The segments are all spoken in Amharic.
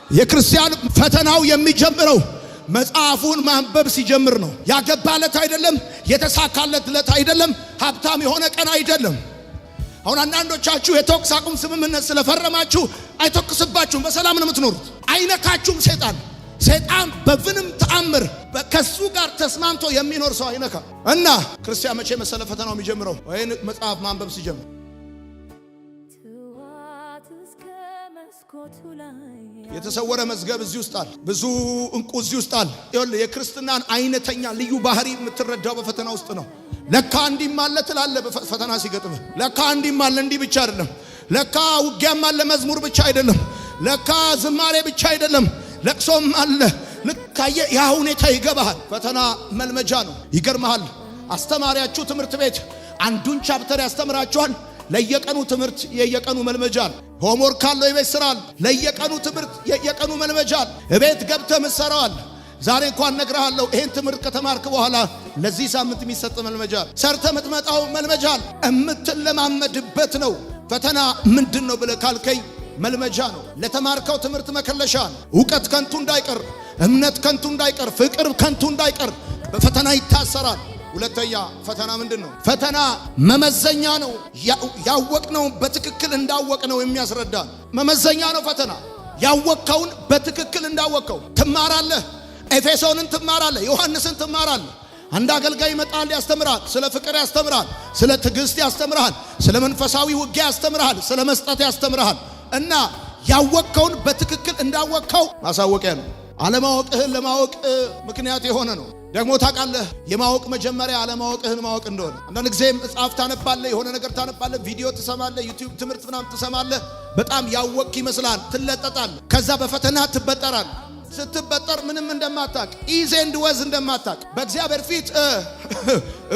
የክርስቲያን ፈተናው የሚጀምረው መጽሐፉን ማንበብ ሲጀምር ነው። ያገባለት አይደለም፣ የተሳካለት አይደለም፣ ሀብታም የሆነ ቀን አይደለም። አሁን አንዳንዶቻችሁ የተኩስ አቁም ስምምነት ስለፈረማችሁ አይተኩስባችሁም፣ በሰላም ነው የምትኖሩት። አይነካችሁም። ሰይጣን በምንም ተአምር ከሱ ጋር ተስማምቶ የሚኖር ሰው አይነካ እና ክርስቲያን መቼ መሰለ ፈተናው የሚጀምረው ወይን መጽሐፍ ማንበብ ሲጀምር። የተሰወረ መዝገብ እዚህ ውስጥ አለ። ብዙ እንቁ እዚህ ውስጥ አለ። ይኸውልህ የክርስትናን አይነተኛ ልዩ ባህሪ የምትረዳው በፈተና ውስጥ ነው። ለካ እንዲህም አለ ትላለህ በፈተና ሲገጥምህ። ለካ እንዲህም አለ፣ እንዲህ ብቻ አይደለም። ለካ ውጊያም አለ፣ መዝሙር ብቻ አይደለም። ለካ ዝማሬ ብቻ አይደለም፣ ለቅሶም አለ። ልክ ያ ሁኔታ ይገባሃል። ፈተና መልመጃ ነው። ይገርምሃል። አስተማሪያችሁ ትምህርት ቤት አንዱን ቻፕተር ያስተምራችኋል። ለየቀኑ ትምህርት የየቀኑ መልመጃል። ሆምወርክ ካለው የቤት ስራል። ለየቀኑ ትምህርት የየቀኑ መልመጃል። እቤት ገብተህ ምሰራዋል። ዛሬ እንኳን ነግርሃለሁ፣ ይሄን ትምህርት ከተማርክ በኋላ ለዚህ ሳምንት የሚሰጥ መልመጃል። ሰርተ የምትመጣው መልመጃል። እምትለማመድበት ነው። ፈተና ምንድነው ብለህ ካልከኝ መልመጃ ነው። ለተማርከው ትምህርት መከለሻ ነው። ዕውቀት ከንቱ እንዳይቀር፣ እምነት ከንቱ እንዳይቀር፣ ፍቅር ከንቱ እንዳይቀር በፈተና ይታሰራል። ሁለተኛ ፈተና ምንድነው? ፈተና መመዘኛ ነው። ያወቅነው በትክክል እንዳወቅነው የሚያስረዳ መመዘኛ ነው። ፈተና ያወቅከውን በትክክል እንዳወቅከው ትማራለህ። ኤፌሶንን ትማራለህ፣ ዮሐንስን ትማራለህ። አንድ አገልጋይ ይመጣል ያስተምራል። ስለ ፍቅር ያስተምራል፣ ስለ ትዕግስት ያስተምራል፣ ስለ መንፈሳዊ ውጊያ ያስተምራል፣ ስለ መስጠት ያስተምራል። እና ያወቅከውን በትክክል እንዳወቅከው ማሳወቂያ ነው። አለማወቅህን ለማወቅ ምክንያት የሆነ ነው። ደግሞ ታውቃለህ የማወቅ መጀመሪያ አለማወቅህን ማወቅ እንደሆነ። አንዳንድ ጊዜ መጽሐፍ ታነባለህ፣ የሆነ ነገር ታነባለህ፣ ቪዲዮ ትሰማለህ፣ ዩቲዩብ ትምህርት ምናምን ትሰማለህ። በጣም ያወቅክ ይመስላል፣ ትለጠጣለህ። ከዛ በፈተና ትበጠራለህ። ስትበጠር ምንም እንደማታቅ ኢዝ ኤንድ ወዝ እንደማታቅ በእግዚአብሔር ፊት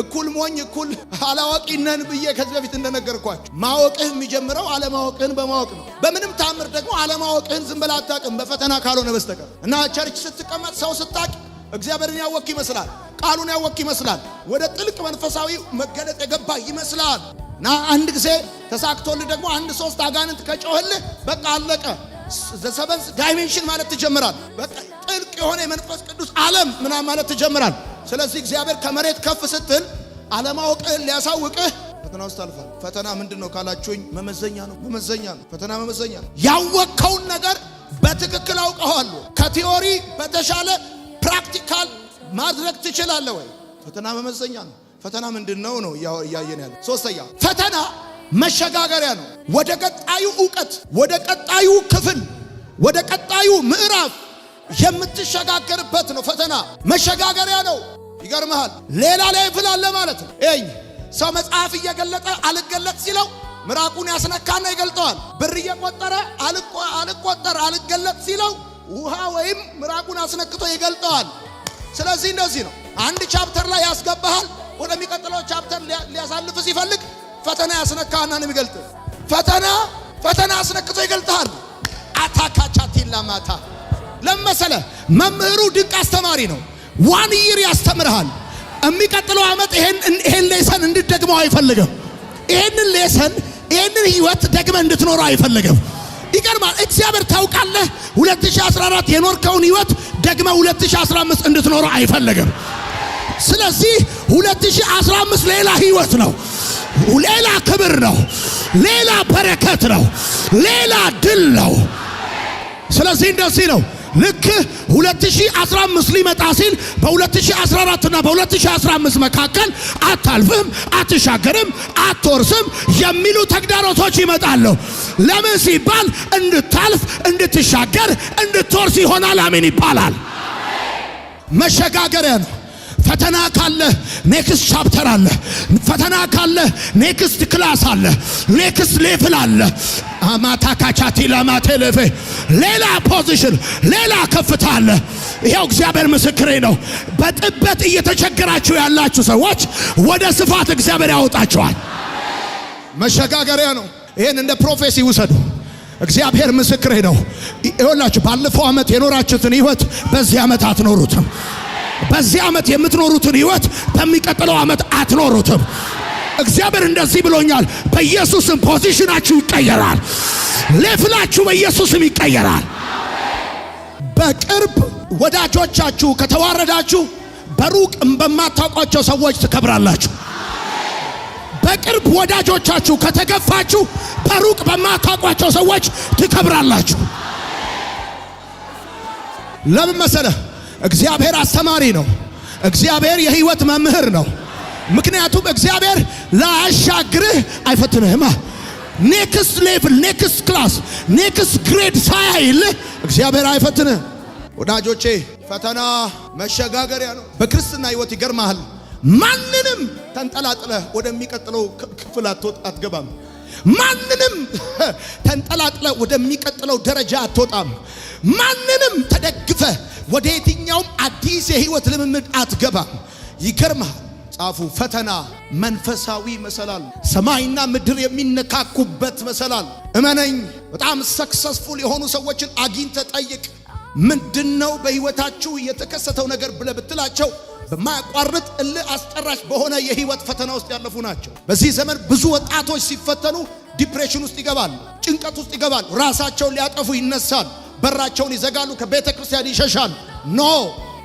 እኩል ሞኝ እኩል አላዋቂ ነን ብዬ ከዚህ በፊት እንደነገርኳችሁ ማወቅህ የሚጀምረው አለማወቅህን በማወቅ ነው። በምንም ታምር ደግሞ አለማወቅህን ዝም ብለህ አታውቅም በፈተና ካልሆነ በስተቀር። እና ቸርች ስትቀመጥ ሰው ስታቅ እግዚአብሔርን ያወቅ ይመስላል፣ ቃሉን ያወቅ ይመስላል፣ ወደ ጥልቅ መንፈሳዊ መገለጥ የገባ ይመስላል። እና አንድ ጊዜ ተሳክቶልህ ደግሞ አንድ ሶስት አጋንንት ከጮህልህ በቃ አለቀ። ዘሰበንስ ዳይሜንሽን ማለት ትጀምራል። በቃ ጥልቅ የሆነ የመንፈስ ቅዱስ ዓለም ምናምን ማለት ትጀምራል። ስለዚህ እግዚአብሔር ከመሬት ከፍ ስትል አለማወቅህን ሊያሳውቅህ ፈተና ውስጥ አልፋል። ፈተና ምንድነው ካላችሁኝ መመዘኛ ነው። መመዘኛ ነው። ፈተና መመዘኛ ነው። ያወቅከውን ነገር በትክክል አውቀዋለሁ። ከቲዮሪ በተሻለ ፕራክቲካል ማድረግ ትችላለህ ወይ? ፈተና መመዘኛ ነው። ፈተና ምንድነው ነው እያየን ያለው። ሶስተኛ ፈተና መሸጋገሪያ ነው። ወደ ቀጣዩ ዕውቀት፣ ወደ ቀጣዩ ክፍል፣ ወደ ቀጣዩ ምዕራፍ የምትሸጋገርበት ነው። ፈተና መሸጋገሪያ ነው። ይገርምሃል። ሌላ ሌቭል አለ ማለት ነው። ሰው መጽሐፍ እየገለጠ አልገለጥ ሲለው ምራቁን ያስነካና ይገልጠዋል። ብር እየቆጠረ አልገለጥ ሲለው ውሃ ወይም ምራቁን አስነክቶ ይገልጠዋል። ስለዚህ እንደዚህ ነው። አንድ ቻፕተር ላይ ያስገባሃል፣ ወደሚቀጥለው ቻፕተር ሊያሳልፍ ሲፈልግ ፈተና ያስነካና ነው የሚገልጥ። ፈተና አስነክቶ ይገልጣል። አታካቻቲላ ማታ ለመሰለ መምህሩ ድንቅ አስተማሪ ነው። ዋን ይር ያስተምርሃል። የሚቀጥለው ዓመት ይሄን ሌሰን እንድትደግመው አይፈልግም። ይሄንን ሌሰን ይሄንን ህይወት ደግመህ እንድትኖረው አይፈልግም። ይገርማል። እግዚአብሔር ታውቃለህ 2014 የኖርከውን ህይወት ደግመህ 2015 እንድትኖረው አይፈልግም። ስለዚህ 2015 ሌላ ህይወት ነው፣ ሌላ ክብር ነው፣ ሌላ በረከት ነው፣ ሌላ ድል ነው። ስለዚህ እንደዚህ ነው። ልክ 2015 ሊመጣ ሲል በ2014 እና በ2015 መካከል አታልፍም፣ አትሻገርም፣ አትወርስም የሚሉ ተግዳሮቶች ይመጣሉ። ለምን ሲባል እንድታልፍ፣ እንድትሻገር፣ እንድትወርስ ይሆናል። አሜን ይባላል። መሸጋገሪያ ነው። ፈተና ካለ ኔክስት ቻፕተር አለ። ፈተና ካለ ኔክስት ክላስ አለ፣ ኔክስት ሌቭል አለ። አማታካቻቲ ለማቴሌፌ ሌላ ፖዚሽን፣ ሌላ ከፍታ አለ። ይሄው እግዚአብሔር ምስክሬ ነው። በጥበት እየተቸገራችሁ ያላችሁ ሰዎች ወደ ስፋት እግዚአብሔር ያወጣችኋል። መሸጋገሪያ ነው። ይሄን እንደ ፕሮፌሲ ውሰዱ። እግዚአብሔር ምስክሬ ነው። ይኸውላችሁ ባለፈው ዓመት የኖራችሁትን ህይወት በዚህ ዓመት አትኖሩትም። በዚህ ዓመት የምትኖሩትን ህይወት በሚቀጥለው ዓመት አትኖሩትም። እግዚአብሔር እንደዚህ ብሎኛል። በኢየሱስም ፖዚሽናችሁ ይቀየራል። ሌፍላችሁ በኢየሱስም ይቀየራል። በቅርብ ወዳጆቻችሁ ከተዋረዳችሁ በሩቅ በማታውቋቸው ሰዎች ትከብራላችሁ። በቅርብ ወዳጆቻችሁ ከተገፋችሁ በሩቅ በማታውቋቸው ሰዎች ትከብራላችሁ። ለምን መሰለህ? እግዚአብሔር አስተማሪ ነው። እግዚአብሔር የህይወት መምህር ነው። ምክንያቱም እግዚአብሔር ላያሻግርህ አይፈትንህማ። ኔክስት ሌቭል፣ ኔክስት ክላስ፣ ኔክስት ግሬድ ሳይል እግዚአብሔር አይፈትንህ። ወዳጆቼ ፈተና መሸጋገሪያ ነው። በክርስትና ህይወት ይገርማል። ማንንም ተንጠላጥለህ ወደሚቀጥለው ክፍል አትገባም። ማንንም ተንጠላጥለህ ወደሚቀጥለው ደረጃ አትወጣም። ማንንም ተደግፈ ወደ የትኛውም አዲስ የህይወት ልምምድ አትገባም። ይገርማል። ጻፉ። ፈተና መንፈሳዊ መሰላል፣ ሰማይና ምድር የሚነካኩበት መሰላል። እመነኝ፣ በጣም ሰክሰስፉል የሆኑ ሰዎችን አግኝተ ጠይቅ። ምንድነው በህይወታችሁ የተከሰተው ነገር ብለህ ብትላቸው በማያቋርጥ እልህ አስጨራሽ በሆነ የህይወት ፈተና ውስጥ ያለፉ ናቸው። በዚህ ዘመን ብዙ ወጣቶች ሲፈተኑ ዲፕሬሽን ውስጥ ይገባሉ፣ ጭንቀት ውስጥ ይገባሉ፣ ራሳቸውን ሊያጠፉ ይነሳሉ፣ በራቸውን ይዘጋሉ፣ ከቤተ ክርስቲያን ይሸሻሉ። ኖ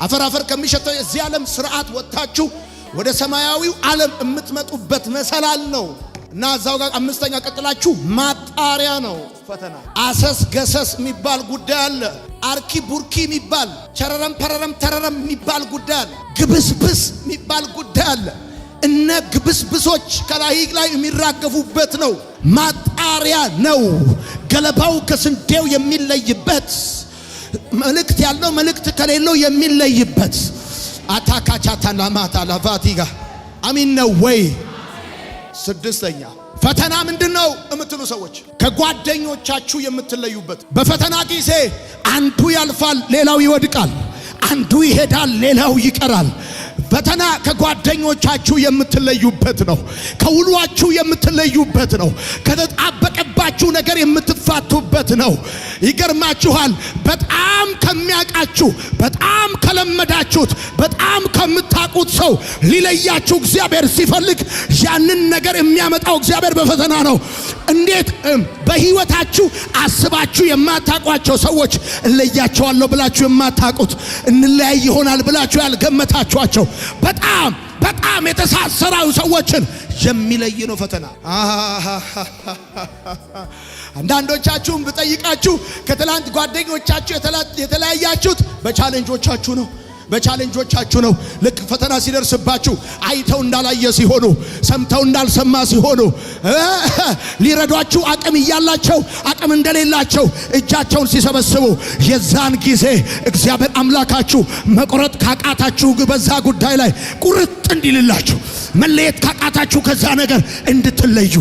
አፈር ከሚሸተው የዚህ ዓለም ስርዓት ወጥታችሁ ወደ ሰማያዊው ዓለም የምትመጡበት መሰላል ነው። እና እዛው ጋር አምስተኛ ቀጥላችሁ ማጣሪያ ነው ፈተና። አሰስ ገሰስ የሚባል ጉዳይ አለ። አርኪ ቡርኪ የሚባል ቸረረም ፐረረም ተረረም የሚባል ጉዳይ አለ። ግብስብስ የሚባል ጉዳይ አለ። እነ ግብስብሶች ከላይ የሚራገፉበት ነው። ማጣሪያ ነው። ገለባው ከስንዴው የሚለይበት፣ መልእክት ያለው መልእክት ከሌለው የሚለይበት። አታካቻታና ማታ ላቫቲጋ አሚን ነው ወይ? ስድስተኛ ፈተና ምንድነው የምትሉ ሰዎች ከጓደኞቻችሁ የምትለዩበት። በፈተና ጊዜ አንዱ ያልፋል፣ ሌላው ይወድቃል። አንዱ ይሄዳል፣ ሌላው ይቀራል። ፈተና ከጓደኞቻችሁ የምትለዩበት ነው። ከውሏችሁ የምትለዩበት ነው። ከተጣበቀባችሁ ነገር የምትፋቱበት ነው። ይገርማችኋል። በጣም ከሚያውቃችሁ፣ በጣም ከለመዳችሁት፣ በጣም ከምታውቁት ሰው ሊለያችሁ እግዚአብሔር ሲፈልግ ያንን ነገር የሚያመጣው እግዚአብሔር በፈተና ነው። እንዴት በህይወታችሁ አስባችሁ የማታውቋቸው ሰዎች እለያቸዋለሁ ብላችሁ የማታውቁት እንለያይ ይሆናል ብላችሁ ያልገመታችኋቸው በጣም የተሳሰራው ሰዎችን የሚለይ ነው ፈተና። አንዳንዶቻችሁም ብጠይቃችሁ ከትላንት ጓደኞቻችሁ የተለያያችሁት በቻሌንጆቻችሁ ነው። በቻሌንጆቻችሁ ነው። ልክ ፈተና ሲደርስባችሁ አይተው እንዳላየ ሲሆኑ፣ ሰምተው እንዳልሰማ ሲሆኑ፣ ሊረዷችሁ አቅም እያላቸው አቅም እንደሌላቸው እጃቸውን ሲሰበስቡ፣ የዛን ጊዜ እግዚአብሔር አምላካችሁ መቁረጥ ካቃታችሁ በዛ ጉዳይ ላይ ቁርጥ እንዲልላችሁ፣ መለየት ካቃታችሁ ከዛ ነገር እንድትለዩ፣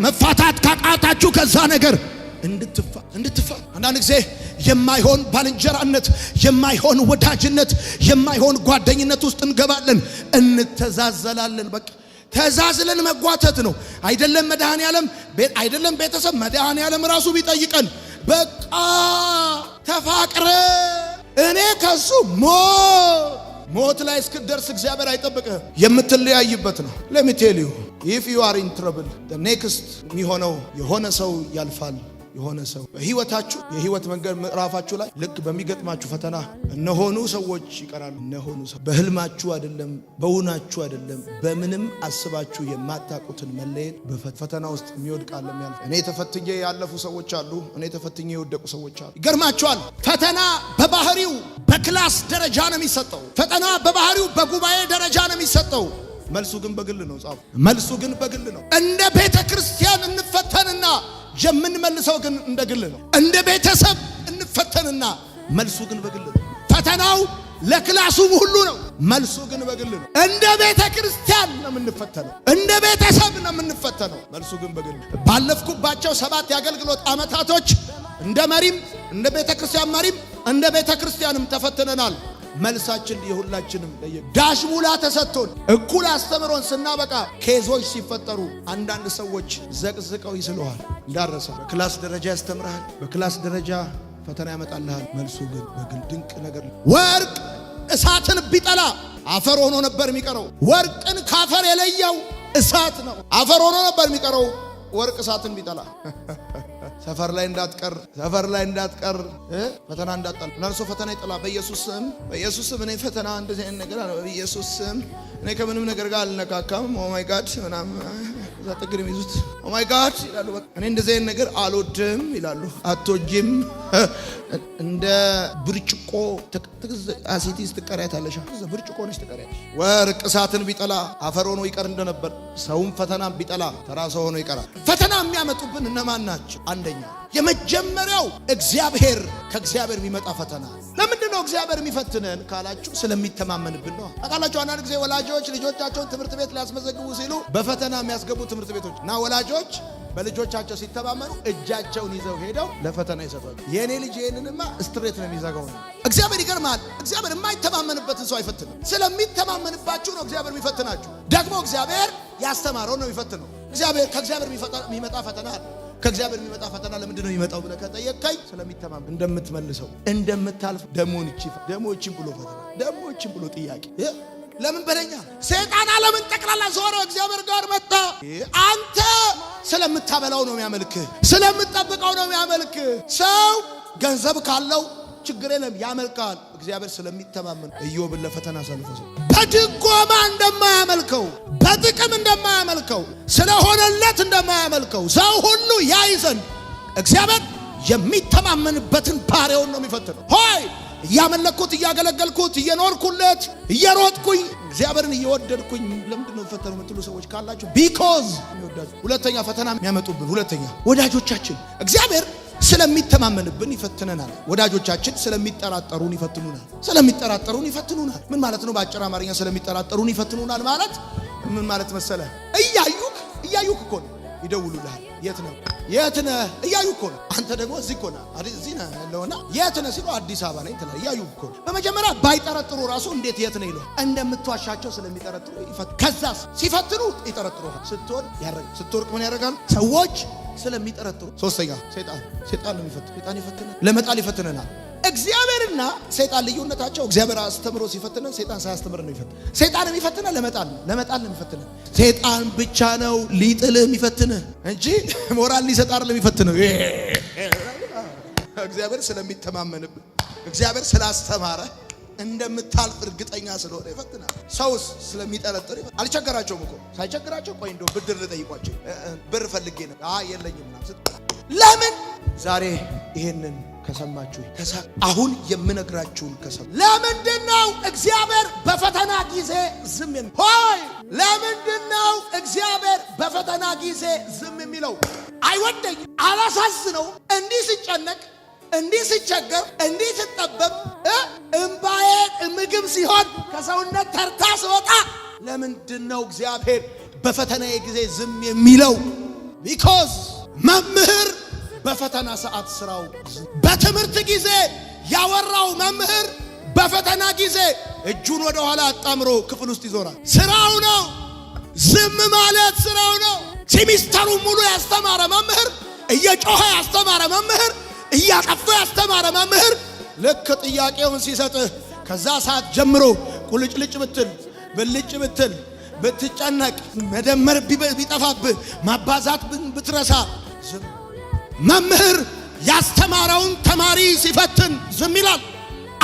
መፋታት ካቃታችሁ ከዛ ነገር እንድትፋ አንዳንድ ጊዜ የማይሆን ባልንጀራነት፣ የማይሆን ወዳጅነት፣ የማይሆን ጓደኝነት ውስጥ እንገባለን። እንተዛዘላለን። በቃ ተዛዝለን መጓተት ነው። አይደለም መድኃኔዓለም፣ አይደለም ቤተሰብ፣ መድኃኔዓለም ራሱ ቢጠይቀን በቃ ተፋቅረ እኔ ከሱ ሞት ላይ እስክደርስ እግዚአብሔር አይጠብቅህ። የምትለያይበት ነው። let me tell you if you are in trouble the next የሚሆነው የሆነ ሰው ያልፋል። የሆነ ሰው በህይወታችሁ የህይወት መንገድ ምዕራፋችሁ ላይ ልክ በሚገጥማችሁ ፈተና እነሆኑ ሰዎች ይቀራሉ። እነሆኑ ሰው በህልማችሁ አይደለም፣ በውናችሁ አይደለም፣ በምንም አስባችሁ የማታውቁትን መለየት በፈተና ውስጥ የሚወድቃል የሚያልፍ። እኔ ተፈትኜ ያለፉ ሰዎች አሉ። እኔ ተፈትኜ የወደቁ ሰዎች አሉ። ይገርማችኋል። ፈተና በባህሪው በክላስ ደረጃ ነው የሚሰጠው። ፈተና በባህሪው በጉባኤ ደረጃ ነው የሚሰጠው። መልሱ ግን በግል ነው። ጻፉ። መልሱ ግን በግል ነው። እንደ ቤተ ክርስቲያን እንፈተንና የምንመልሰው ግን እንደ ግል ነው። እንደ ቤተሰብ እንፈተንና መልሱ ግን በግል ነው። ፈተናው ለክላሱም ሁሉ ነው፣ መልሱ ግን በግል ነው። እንደ ቤተ ክርስቲያን ነው የምንፈተነው፣ እንደ ቤተሰብ ነው የምንፈተነው፣ መልሱ ግን በግል ነው። ባለፍኩባቸው 7 የአገልግሎት ዓመታቶች እንደ መሪም፣ እንደ ቤተ ክርስቲያን መሪም፣ እንደ ቤተ ክርስቲያንም ተፈትነናል። መልሳችን የሁላችንም ለየ። ዳሽ ሙላ ተሰጥቶን እኩል አስተምሮን ስናበቃ ኬዞች ሲፈጠሩ አንዳንድ ሰዎች ዘቅዝቀው ይስለዋል። እንዳረሰ በክላስ ደረጃ ያስተምራል፣ በክላስ ደረጃ ፈተና ያመጣልሃል። መልሱ ግን በግል ድንቅ ነገር። ወርቅ እሳትን ቢጠላ አፈር ሆኖ ነበር የሚቀረው። ወርቅን ካፈር የለየው እሳት ነው። አፈር ሆኖ ነበር የሚቀረው ወርቅ እሳትን ቢጠላ። ሰፈር ላይ እንዳትቀር ፈተና እንዳትጣል። ለርሶ ፈተና ይጥላ በኢየሱስ ስም እኔ ፈተና እንደዚህ አይነት ነገር አለ በኢየሱስ ስም እኔ ከምንም ነገር ጋር አልነካካም። ኦ ማይ ጋድ ምናምን ዛጥግር የሚይዙት ኦ ማይ ጋድ ይላሉ። በቃ እኔ እንደዚህ አይነት ነገር አልወድም ይላሉ። አትወጂም እንደ ብርጭቆ አሲቲስ ትቀሪያታለሽ። ብርጭቆ ነሽ ትቀሪያለሽ። ወርቅ እሳትን ቢጠላ አፈር ሆኖ ይቀር እንደነበር ሰውም ፈተና ቢጠላ ተራ ሰው ሆኖ ይቀራል። ፈተና የሚያመጡብን እነማን ናቸው? አንደኛ የመጀመሪያው ከእግዚአብሔር የሚመጣ ፈተና። ለምንድን ነው እግዚአብሔር የሚፈትነን ካላችሁ ስለሚተማመንብን ነው። ታውቃላችሁ አንዳንድ ጊዜ ወላጆች ልጆቻቸውን ትምህርት ቤት ሊያስመዘግቡ ሲሉ በፈተና የሚያስገቡ ትምህርት ቤቶች እና ወላጆች በልጆቻቸው ሲተማመኑ እጃቸውን ይዘው ሄደው ለፈተና ይሰጣሉ። የኔ ልጅ ይሄንንማ ስትሬት ነው የሚዘጋው። እግዚአብሔር ይገርማል። እግዚአብሔር የማይተማመንበትን ሰው አይፈትንም። ስለሚተማመንባችሁ ነው እግዚአብሔር የሚፈትናችሁ። ደግሞ እግዚአብሔር ያስተማረው ነው የሚፈትነው። ከእግዚአብር የሚመጣ ፈተና አለ። ከእግዚአብሔር የሚመጣ ፈተና ለምንድን ነው የሚመጣው ብለህ ከጠየቀኝ ስለሚተማመን እንደምትመልሰው እንደምታልፍ ደሞችን ብሎ ፈተና ደሞችን ብሎ ጥያቄ ለምን በለኛ ሰይጣን ዓለምን ጠቅላላ ዞሮ እግዚአብሔር ጋር መጣ። አንተ ስለምታበላው ነው የሚያመልክህ፣ ስለምትጠብቀው ነው የሚያመልክህ። ሰው ገንዘብ ካለው ችግር የለም ያመልካል። እግዚአብሔር ስለሚተማመን ኢዮብን ለፈተና አሳልፎ በድጎማ እንደማያመልከው በጥቅም እንደማያመልከው ስለሆነለት እንደማያመልከው ሰው ሁሉ ያይ ዘንድ እግዚአብሔር የሚተማመንበትን ባሪያውን ነው የሚፈትነው። ሆይ እያመለኩት እያገለገልኩት እየኖርኩለት እየሮጥኩኝ እግዚአብሔርን እየወደድኩኝ ለምንድን ነው ፈተነው የምትሉ ሰዎች ካላችሁ ቢኮዝ የሚወዳችሁ። ሁለተኛ ፈተና የሚያመጡብን ወዳጆቻችን እግዚአብሔር ስለሚተማመንብን ይፈትነናል። ወዳጆቻችን ስለሚጠራጠሩን ይፈትኑናል። ምን ማለት ነው? በአጭር አማርኛ ስለሚጠራጠሩን ይፈትኑናል ማለት ምን ማለት መሰለ? እያዩክ እኮ ነው ይደውሉልሃል። የት ነህ እያዩ እኮ ነው። አንተ ደግሞ እዚህ እኮ ነህ ያለውና የት ነህ ሲሉ አዲስ አበባ ነኝ ትላለህ። እያዩ እኮ ነው። በመጀመሪያ ባይጠረጥሩ ራሱ እንዴት የት ነህ ይሏል። እንደምትዋሻቸው ስለሚጠረጥሩ ከዛስ ሲፈትኑ ይጠረጥሩሃል። ስትወርቅ ምን ያደርጋሉ ሰዎች? ስለሚጠረጥሩ። ሶስተኛ ሰይጣን ነው ይፈትነናል። ለመጣል ይፈትነናል። እግዚአብሔርና ሰይጣን ልዩነታቸው እግዚአብሔር አስተምሮ ሲፈትነን ሰይጣን ሳያስተምር ነው ይፈትነን። ሰይጣን የሚፈትነን ለመጣል ነው የሚፈትነን። ሰይጣን ብቻ ነው ሊጥልህ የሚፈትንህ እንጂ ሞራል ሊሰጥ አይደለም የሚፈትነው። እግዚአብሔር ስለሚተማመንብህ እግዚአብሔር ስላስተማረ እንደምታልፍ እርግጠኛ ስለሆነ ይፈትናል። ሰውስ ስለሚጠረጥር አልቸገራቸውም እኮ ሳይቸገራቸው ቆይ እንደው ብድር ልጠይቋቸው ብር ፈልጌ ነው የለኝም ለምን ዛሬ ይሄንን ከሰማችሁ አሁን የምነግራችሁን ከሰማችሁ ለምንድነው እግዚአብሔር በፈተና ጊዜ ዝም የሚለው? ሆይ ለምንድነው እግዚአብሔር በፈተና ጊዜ ዝም የሚለው? አይወደኝም፣ አላሳዝነው፣ እንዲህ ሲጨነቅ፣ እንዲህ ሲቸገር፣ እንዲህ ሲጠበብ፣ እንባዬ ምግብ ሲሆን ከሰውነት ተርታ ሲወጣ ለምንድነው እግዚአብሔር በፈተናዬ ጊዜ ዝም የሚለው? ቢኮዝ መምህር በፈተና ሰዓት ስራው በትምህርት ጊዜ ያወራው መምህር በፈተና ጊዜ እጁን ወደ ኋላ አጣምሮ ክፍል ውስጥ ይዞራል። ስራው ነው። ዝም ማለት ስራው ነው። ሴሚስተሩ ሙሉ ያስተማረ መምህር፣ እየጮኸ ያስተማረ መምህር፣ እያቀፈ ያስተማረ መምህር ልክ ጥያቄውን ሲሰጥህ ከዛ ሰዓት ጀምሮ ቁልጭልጭ ብትል ብልጭ ብትል ብትጨነቅ መደመር ቢጠፋብህ ማባዛት ብትረሳ መምህር ያስተማረውን ተማሪ ሲፈትን ዝም ይላል።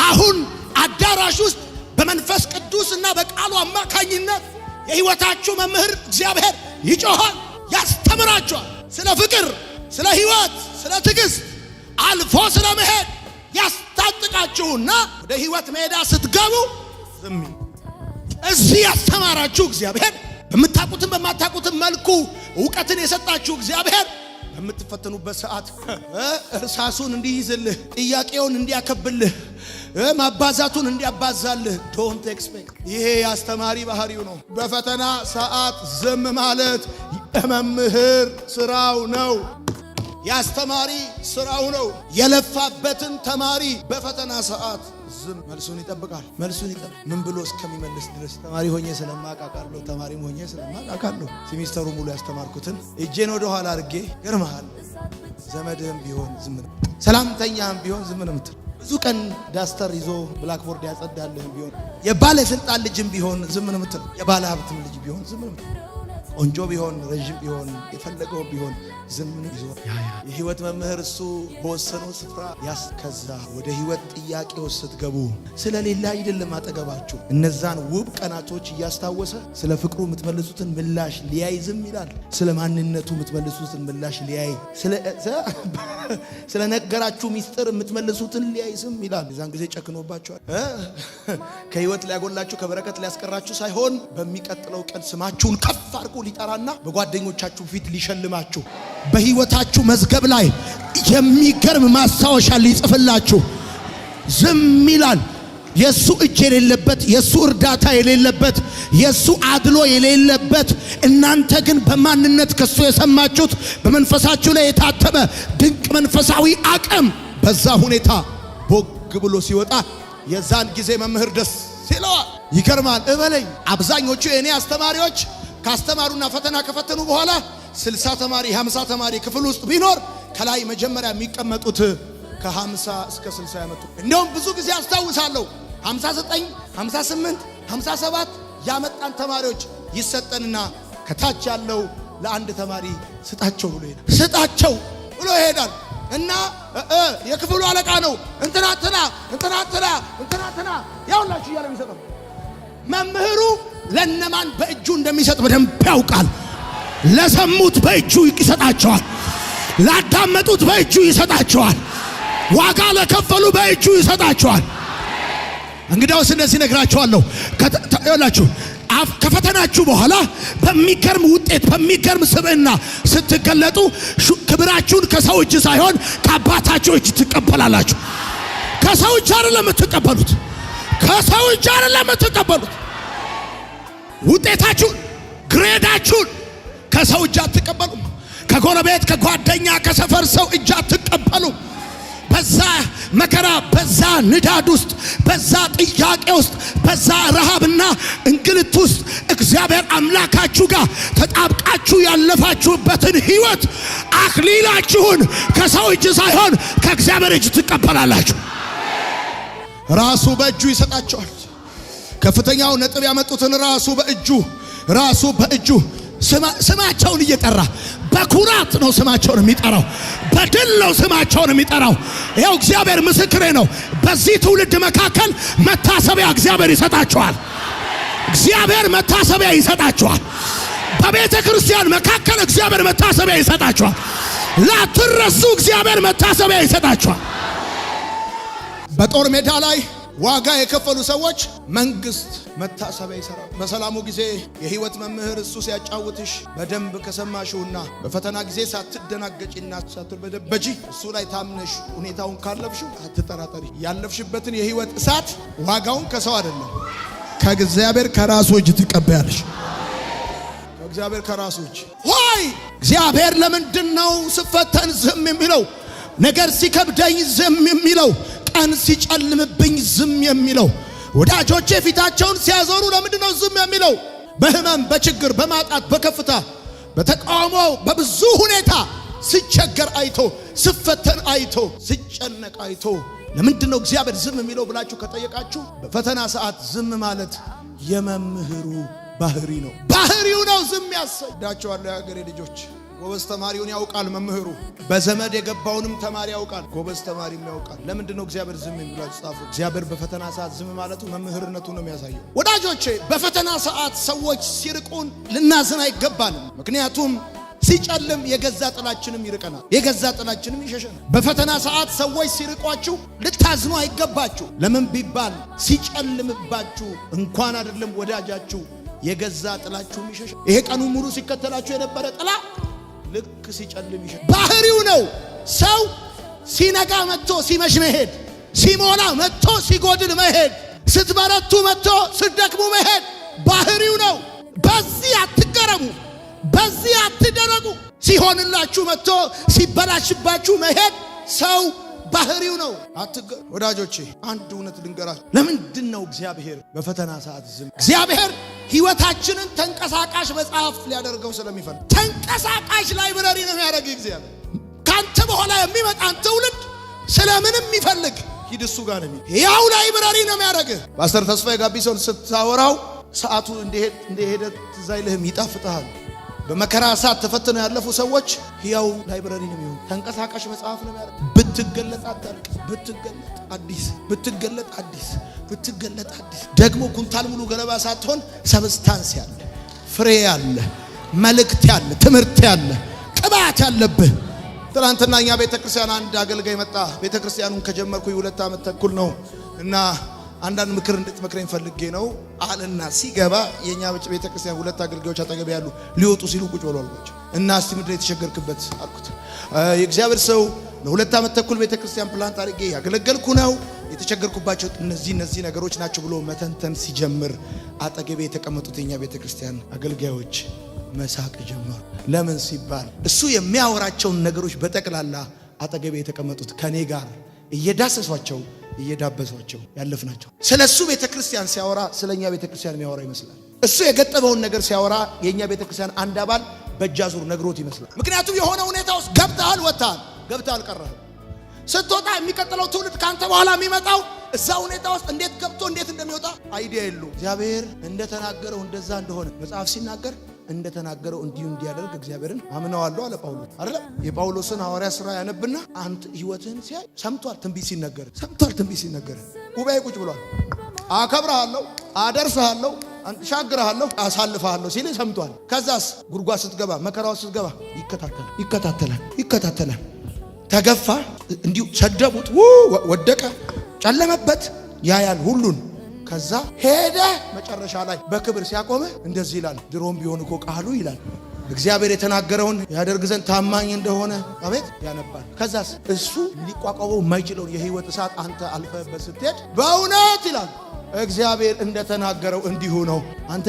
አሁን አዳራሽ ውስጥ በመንፈስ ቅዱስና በቃሉ አማካኝነት የሕይወታችሁ መምህር እግዚአብሔር ይጮሃል፣ ያስተምራችኋል። ስለ ፍቅር፣ ስለ ሕይወት፣ ስለ ትዕግስት አልፎ ስለ መሄድ ያስታጥቃችሁና ወደ ሕይወት ሜዳ ስትገቡ ዝም እዚህ ያስተማራችሁ እግዚአብሔር በምታውቁትም በማታውቁትም መልኩ ዕውቀትን የሰጣችሁ እግዚአብሔር በምትፈተኑበት ሰዓት እርሳሱን እንዲይዝልህ፣ ጥያቄውን እንዲያከብልህ፣ ማባዛቱን እንዲያባዛልህ ዶንት ኤክስፔክት። ይሄ የአስተማሪ ባህሪው ነው። በፈተና ሰዓት ዝም ማለት የመምህር ስራው ነው። የአስተማሪ ስራው ነው። የለፋበትን ተማሪ በፈተና ሰዓት ዝም መልሱን ይጠብቃል። ምን ብሎ እስከሚመልስ ድረስ ተማሪ ሆኜ ስለማቃቃለሁ ተማሪም ሆኜ ስለማቃቃለሁ ሴሚስተሩ ሙሉ ያስተማርኩትን እጄን ወደ ኋላ አድርጌ ገርመሃል። ዘመድህም ቢሆን ዝም ነው። ሰላምተኛህም ቢሆን ዝም ነው የምትል። ብዙ ቀን ዳስተር ይዞ ብላክቦርድ ያጸዳልህም ቢሆን የባለስልጣን ልጅም ቢሆን ዝም ነው የምትል። የባለ ሀብትም ልጅ ቢሆን ዝም ነው የምትል። ቆንጆ ቢሆን ረጅም ቢሆን የፈለገው ቢሆን ዝም ይዞ የህይወት መምህር እሱ በወሰነው ስፍራ ከዛ ወደ ህይወት ጥያቄው ስትገቡ ስለሌላ አይደለም አጠገባችሁ እነዛን ውብ ቀናቶች እያስታወሰ ስለ ፍቅሩ የምትመልሱትን ምላሽ ሊያይ ዝም ይላል። ስለ ማንነቱ የምትመልሱትን ምላሽ ሊያይ ስለ ነገራችሁ ሚስጥር የምትመልሱትን ሊያይ ዝም ይላል። የዛን ጊዜ ጨክኖባችኋል። ከህይወት ሊያጎላችሁ ከበረከት ሊያስቀራችሁ ሳይሆን በሚቀጥለው ቀን ስማችሁን ከፍ አድርጎ ሊጠራና በጓደኞቻችሁ ፊት ሊሸልማችሁ በህይወታችሁ መዝገብ ላይ የሚገርም ማስታወሻ ሊጽፍላችሁ ዝም ይላል። የሱ እጅ የሌለበት የሱ እርዳታ የሌለበት የሱ አድሎ የሌለበት እናንተ ግን በማንነት ከሱ የሰማችሁት በመንፈሳችሁ ላይ የታተመ ድንቅ መንፈሳዊ አቅም በዛ ሁኔታ ቦግ ብሎ ሲወጣ የዛን ጊዜ መምህር ደስ ይለዋል። ይገርማል። እበለኝ አብዛኞቹ የኔ አስተማሪዎች ካስተማሩና ፈተና ከፈተኑ በኋላ 60 ተማሪ 50 ተማሪ ክፍል ውስጥ ቢኖር ከላይ መጀመሪያ የሚቀመጡት ከ50 እስከ 60 ያመጡ። እንደውም ብዙ ጊዜ አስታውሳለሁ 59 58 57 ያመጣን ተማሪዎች ይሰጠንና ከታች ያለው ለአንድ ተማሪ ስጣቸው ብሎ ይሄዳል። እና የክፍሉ አለቃ ነው እንትናትና ያውላችሁ እያለ የሚሰጠው መምህሩ ለነማን በእጁ እንደሚሰጥ በደንብ ያውቃል። ለሰሙት በእጁ ይሰጣቸዋል። ላዳመጡት በእጁ ይሰጣቸዋል። ዋጋ ለከፈሉ በእጁ ይሰጣቸዋል። እንግዲያውስ እንደዚህ ነግራችኋለሁ። ይኸውላችሁ ከፈተናችሁ በኋላ በሚገርም ውጤት በሚገርም ስብዕና ስትገለጡ ክብራችሁን ከሰው እጅ ሳይሆን ከአባታችሁ እጅ ትቀበላላችሁ። ከሰው እጅ አይደለም የምትቀበሉት። ውጤታችሁን ግሬዳችሁን ከሰው እጅ አትቀበሉም። ከጎረቤት ከጓደኛ ከሰፈር ሰው እጅ አትቀበሉም። በዛ መከራ በዛ ንዳድ ውስጥ በዛ ጥያቄ ውስጥ በዛ ረሃብና እንግልት ውስጥ እግዚአብሔር አምላካችሁ ጋር ተጣብቃችሁ ያለፋችሁበትን ህይወት አክሊላችሁን ከሰው እጅ ሳይሆን ከእግዚአብሔር እጅ ትቀበላላችሁ። ራሱ በእጁ ይሰጣቸዋል። ከፍተኛው ነጥብ ያመጡትን ራሱ በእጁ ስማቸውን እየጠራ በኩራት ነው ስማቸውን የሚጠራው። በድል ነው ስማቸውን የሚጠራው። ይኸው እግዚአብሔር ምስክሬ ነው። በዚህ ትውልድ መካከል መታሰቢያ እግዚአብሔር ይሰጣቸዋል። በቤተ ክርስቲያን መካከል እግዚአብሔር መታሰቢያ ይሰጣቸዋል። ላትረሱ እግዚአብሔር መታሰቢያ ይሰጣቸዋል። በጦር ሜዳ ላይ ዋጋ የከፈሉ ሰዎች መንግስት መታሰቢያ ይሰራል። በሰላሙ ጊዜ የህይወት መምህር እሱ ሲያጫውትሽ በደንብ ከሰማሽውና በፈተና ጊዜ ሳትደናገጪና ሳትበደበጂ እሱ ላይ ታምነሽ ሁኔታውን ካለፍሽው አትጠራጠሪ። ያለፍሽበትን የህይወት እሳት ዋጋውን ከሰው አይደለም ከእግዚአብሔር ከራሱ እጅ ትቀበያለሽ። ከእግዚአብሔር ከራሱ እጅ። ሆይ እግዚአብሔር ለምንድነው ስፈተን ዝም የሚለው? ነገር ሲከብደኝ ዝም የሚለው? ቀን ሲጨልምብኝ ዝም የሚለው? ወዳጆቼ ፊታቸውን ሲያዞሩ ለምንድነው ዝም የሚለው? በህመም በችግር በማጣት በከፍታ በተቃውሞ በብዙ ሁኔታ ሲቸገር አይቶ ሲፈተን አይቶ ሲጨነቅ አይቶ ለምንድነው እግዚአብሔር ዝም የሚለው ብላችሁ ከጠየቃችሁ በፈተና ሰዓት ዝም ማለት የመምህሩ ባህሪ ነው። ባህሪው ነው ዝም ያሰዳቸዋል። የሀገሬ ልጆች ጎበዝ ተማሪውን ያውቃል መምህሩ። በዘመድ የገባውንም ተማሪ ያውቃል። ጎበዝ ተማሪም ያውቃል። ለምንድነው እግዚአብሔር ዝም የሚላችሁ? ጻፉ። እግዚአብሔር በፈተና ሰዓት ዝም ማለቱ መምህርነቱ ነው የሚያሳየው። ወዳጆቼ በፈተና ሰዓት ሰዎች ሲርቁን ልናዝን አይገባንም። ምክንያቱም ሲጨልም የገዛ ጥላችንም ይርቀናል፣ የገዛ ጥላችንም ይሸሸናል። በፈተና ሰዓት ሰዎች ሲርቋችሁ ልታዝኑ አይገባችሁ። ለምን ቢባል ሲጨልምባችሁ እንኳን አይደለም ወዳጃችሁ የገዛ ጥላችሁም ይሸሻል። ይሄ ቀኑ ሙሉ ሲከተላችሁ የነበረ ጥላ ልክ ሲጨልም ይሸሻል። ባህሪው ነው። ሰው ሲነጋ መጥቶ ሲመሽ መሄድ፣ ሲሞላ መጥቶ ሲጎድል መሄድ፣ ስትበረቱ መጥቶ ስትደክሙ መሄድ ባህሪው ነው። በዚህ አትገረሙ፣ በዚህ አትደረጉ። ሲሆንላችሁ መጥቶ ሲበላሽባችሁ መሄድ ሰው ባህሪው ነው። ወዳጆቼ አንድ እውነት ልንገራችሁ። ለምንድነው እግዚአብሔር በፈተና ሰዓት ዝም? እግዚአብሔር ሕይወታችንን ተንቀሳቃሽ መጽሐፍ ሊያደርገው ስለሚፈልግ ተንቀሳቃሽ ላይብረሪ ነው የሚያደርግ እግዚአብሔር። ካንተ በኋላ የሚመጣን ትውልድ ስለምንም ይፈልግ ሂድ እሱ ጋር ነው። ያው ላይብረሪ ነው የሚያደርግ። ፓስተር ተስፋዬ ጋቢሶን ስታወራው ሰዓቱ እንደሄደ ትዝ አይልህም? ይጣፍጥሃል። በመከራ እሳት ተፈትነው ያለፉ ሰዎች ሕያው ላይብረሪ ነው የሚሆኑ። ተንቀሳቃሽ መጽሐፍ ነው የሚያደርጉ። ብትገለጥ አታልቅ። ብትገለጥ አዲስ፣ ብትገለጥ አዲስ፣ ብትገለጥ አዲስ። ደግሞ ኩንታል ሙሉ ገለባ ሳትሆን ሰብስታንስ ያለ ፍሬ ያለ መልእክት ያለ ትምህርት ያለ ቅባት ያለብህ። ትናንትና እኛ ቤተክርስቲያን አንድ አገልጋይ መጣ። ቤተክርስቲያኑን ከጀመርኩኝ 2 ዓመት ተኩል ነው እና አንዳንድ ምክር እንድትመክረኝ ፈልጌ ነው አለና ሲገባ የኛ ቤተክርስቲያን 2 አገልጋዮች አጠገብ ያሉ ሊወጡ ሲሉ ቁጭ ብለው አልኳቸው እና እስቲ ምንድነው የተቸገርክበት አልኩት። የእግዚአብሔር ሰው ለ2 ዓመት ተኩል ቤተክርስቲያን ፕላንት አድርጌ ያገለገልኩ ነው። የተቸገርኩባቸው እነዚህ ነገሮች ናቸው ብሎ መተንተን ሲጀምር አጠገቤ የተቀመጡት የኛ ቤተክርስቲያን አገልጋዮች መሳቅ ጀመሩ። ለምን ሲባል እሱ የሚያወራቸውን ነገሮች በጠቅላላ አጠገቤ የተቀመጡት ከኔ ጋር እየዳሰሷቸው እየዳበሷቸው ያለፍናቸው። ስለሱ ቤተክርስቲያን ሲያወራ ስለኛ ቤተክርስቲያን የሚያወራ ይመስላል። እሱ የገጠመውን ነገር ሲያወራ የኛ ቤተክርስቲያን አንድ አባል በእጃዙር ነግሮት ይመስላል። ምክንያቱም የሆነ ሁኔታ ውስጥ ገብተሃል፣ ወጣሃል፣ ገብተሃል፣ ቀረህ። ስትወጣ የሚቀጥለው ትውልድ ካንተ በኋላ የሚመጣው እዛ ሁኔታ ውስጥ እንዴት ገብቶ እንዴት እንደሚወጣ አይዲያ የለውም። እግዚአብሔር እንደተናገረው እንደዛ እንደሆነ መጽሐፍ ሲናገር እንደተናገረው እንዲሁ እንዲያደርግ እግዚአብሔርን አምነዋለሁ አለ ጳውሎስ አይደል? የጳውሎስን ሐዋርያ ሥራ ያነብና አንተ ሕይወትህን ሲያይ ሰምቷል፣ ትንቢት ሲነገር ሰምቷል፣ ትንቢት ሲነገር ጉባኤ ቁጭ ብሏል። አከብርሃለሁ፣ አደርስሃለሁ፣ ሻግርሃለሁ፣ አሳልፍሃለሁ ሲል ሰምቷል። ከዛስ ጉድጓድ ስትገባ መከራው ስትገባ ይከታተላል። ተገፋ፣ እንዲሁ ሰደቡት፣ ወደቀ፣ ጨለመበት፣ ያያል ሁሉን። ከዛ ሄደ መጨረሻ ላይ በክብር ሲያቆመ እንደዚህ ይላል፣ ድሮም ቢሆን እኮ ቃሉ ይላል እግዚአብሔር የተናገረውን ያደርግ ዘንድ ታማኝ እንደሆነ አቤት ያነባል። ከዛስ እሱ ሊቋቋመው የማይችለውን የህይወት እሳት አንተ አልፈህበት ስትሄድ በእውነት ይላል እግዚአብሔር እንደተናገረው እንዲሁ ነው። አንተ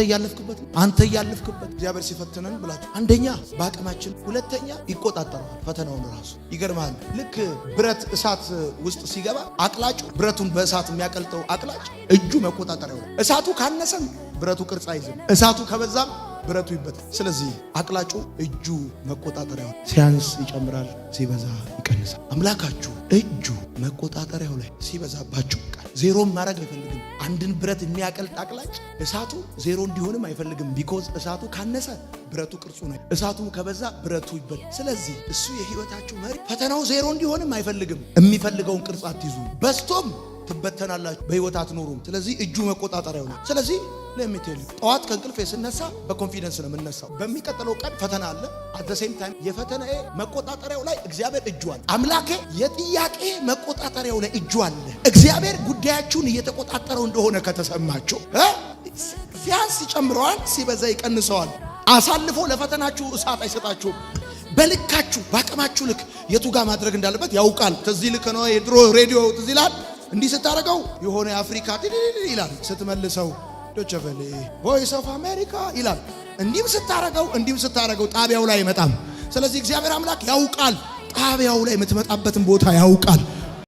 እያለፍክበት እግዚአብሔር ሲፈትነን ብላችሁ አንደኛ በአቅማችን፣ ሁለተኛ ይቆጣጠረዋል ፈተናውን ራሱ። ይገርማል። ልክ ብረት እሳት ውስጥ ሲገባ አቅላጩ ብረቱን በእሳት የሚያቀልጠው አቅላጭ እጁ መቆጣጠሪያው ነው። እሳቱ ካነሰም ብረቱ ቅርጽ አይዝም፣ እሳቱ ከበዛም ብረቱ ይበታል። ስለዚህ አቅላጩ እጁ መቆጣጠሪያው ሲያንስ ይጨምራል፣ ሲበዛ ይቀንሳል። አምላካችሁ እጁ መቆጣጠሪያው ላይ ሲበዛባችሁ ዜሮም ማድረግ አይፈልግም። አንድን ብረት የሚያቀልጥ አቅላጭ እሳቱ ዜሮ እንዲሆንም አይፈልግም። ቢኮዝ እሳቱ ካነሰ ብረቱ ቅርጹ ነው፣ እሳቱ ከበዛ ብረቱ ይበላል። ስለዚህ እሱ የህይወታችሁ መሪ ፈተናው ዜሮ እንዲሆንም አይፈልግም። የሚፈልገውን ቅርጽ አትይዙ፣ በስቶም ትበተናላችሁ፣ በህይወት አትኖሩም። ስለዚህ እጁ መቆጣጠሪያው ነው። ስለዚህ ለሚቴል ጠዋት ከእንቅልፌ ስነሳ በኮንፊደንስ ነው የምነሳው። በሚቀጥለው ቀን ፈተና አለ። አት ዘ ሴም ታይም የፈተናዬ መቆጣጠሪያው ላይ እግዚአብሔር እጁ አለ። አምላኬ የጥያቄ መቆጣጠሪያው ላይ እጁ አለ። እግዚአብሔር ጉዳያችሁን እየተቆጣጠረው እንደሆነ ከተሰማችሁ ሲያንስ ይጨምረዋል፣ ሲበዛ ይቀንሰዋል። አሳልፎ ለፈተናችሁ እሳት አይሰጣችሁም። በልካችሁ በአቅማችሁ ልክ የቱ ጋር ማድረግ እንዳለበት ያውቃል። ተዚህ ልክ ነው። የድሮ ሬዲዮ ትዝ ይላል። እንዲህ ስታደርገው የሆነ የአፍሪካ ይላል፣ ስትመልሰው ዶቸቨሌ ቮይስ ኦፍ አሜሪካ ይላል። እንዲህም ስታረገው ጣቢያው ላይ አይመጣም። ስለዚህ እግዚአብሔር አምላክ ያውቃል፣ ጣቢያው ላይ የምትመጣበትን ቦታ ያውቃል።